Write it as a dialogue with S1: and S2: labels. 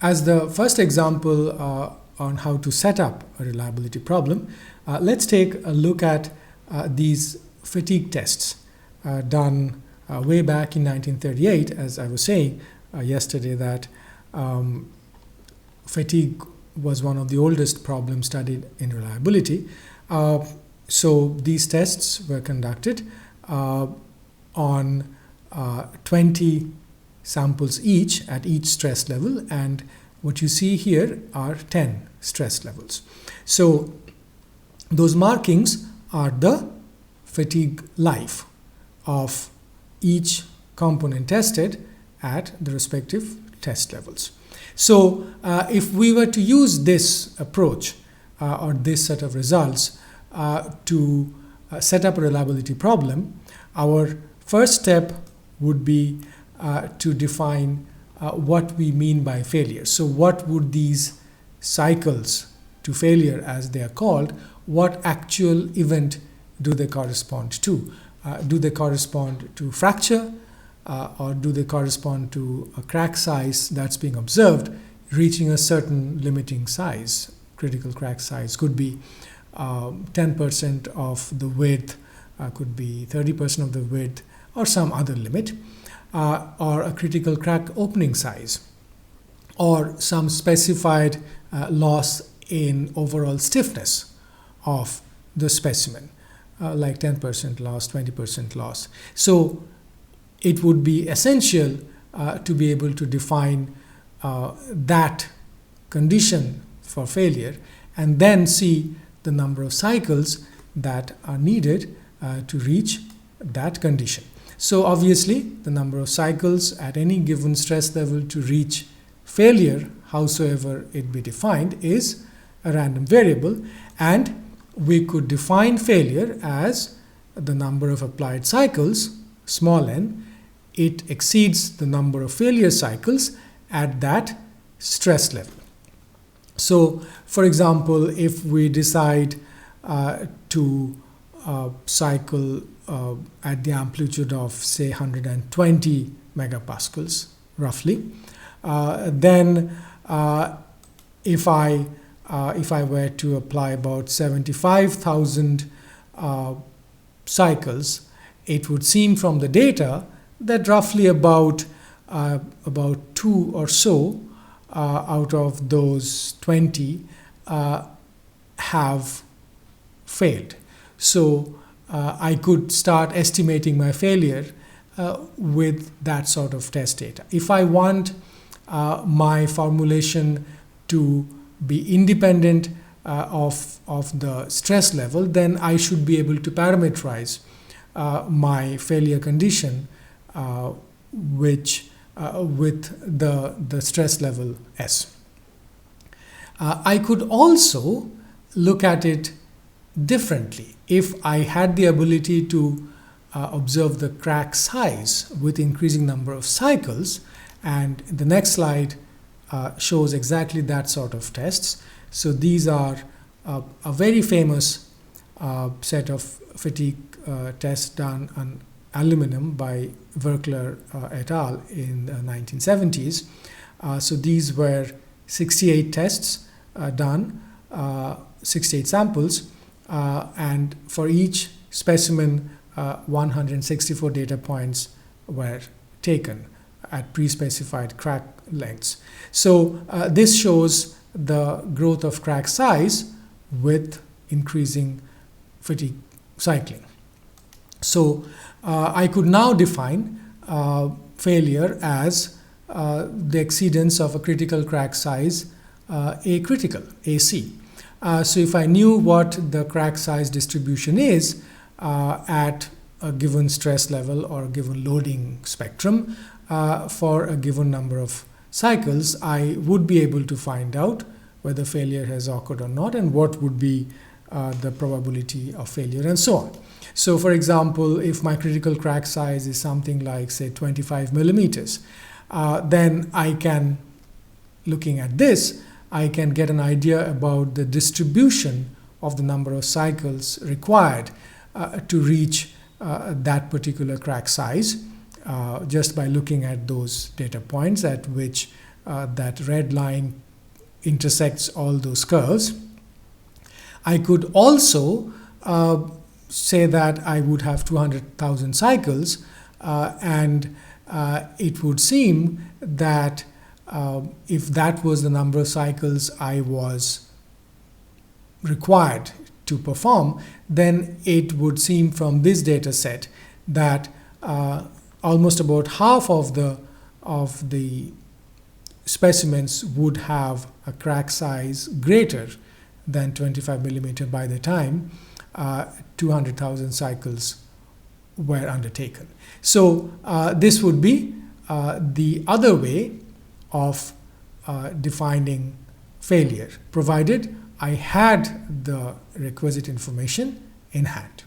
S1: As the first example on how to set up a reliability problem, let's take a look at these fatigue tests done way back in 1938. As I was saying yesterday, that fatigue was one of the oldest problems studied in reliability. So these tests were conducted on 20 samples each at each stress level, and what you see here are 10 stress levels. So those markings are the fatigue life of each component tested at the respective test levels. So if we were to use this approach or this set of results to set up a reliability problem, our first step would be to define what we mean by failure. So what would these cycles to failure, as they are called, what actual event do they correspond to? Do they correspond to fracture, or do they correspond to a crack size that's being observed reaching a certain limiting size? Critical crack size could be 10% of the width, could be 30% of the width, or some other limit, or a critical crack opening size, or some specified loss in overall stiffness of the specimen, like 10% loss, 20% loss. So it would be essential to be able to define that condition for failure and then see the number of cycles that are needed to reach that condition. So obviously the number of cycles at any given stress level to reach failure, howsoever it be defined, is a random variable, and we could define failure as the number of applied cycles, small n. It exceeds the number of failure cycles at that stress level. So for example, if we decide to cycle at the amplitude of say 120 megapascals roughly, then if I were to apply about 75,000 cycles, it would seem from the data that roughly about 2 or so out of those 20 have failed. So I could start estimating my failure with that sort of test data. If I want my formulation to be independent of the stress level, then I should be able to parameterize my failure condition with the stress level S. I could also look at it differently. If I had the ability to observe the crack size with increasing number of cycles, and the next slide shows exactly that sort of tests. So these are a very famous set of fatigue tests done on aluminum by Werkler et al. In the 1970s. So these were 68 tests done, 68 samples, and for each specimen 164 data points were taken at pre-specified crack lengths. So this shows the growth of crack size with increasing fatigue cycling. So I could now define failure as the exceedance of a critical crack size A critical, AC. So if I knew what the crack size distribution is at a given stress level or a given loading spectrum for a given number of cycles, I would be able to find out whether failure has occurred or not and what would be the probability of failure and so on. So for example, if my critical crack size is something like say 25 millimeters, then I can, looking at this, I can get an idea about the distribution of the number of cycles required to reach that particular crack size just by looking at those data points at which that red line intersects all those curves. I could also say that I would have 200,000 cycles, and it would seem that if that was the number of cycles I was required to perform, then it would seem from this data set that almost about half of the specimens would have a crack size greater than 25 millimeter by the time 200,000 cycles were undertaken. So this would be the other way of defining failure, provided I had the requisite information in hand.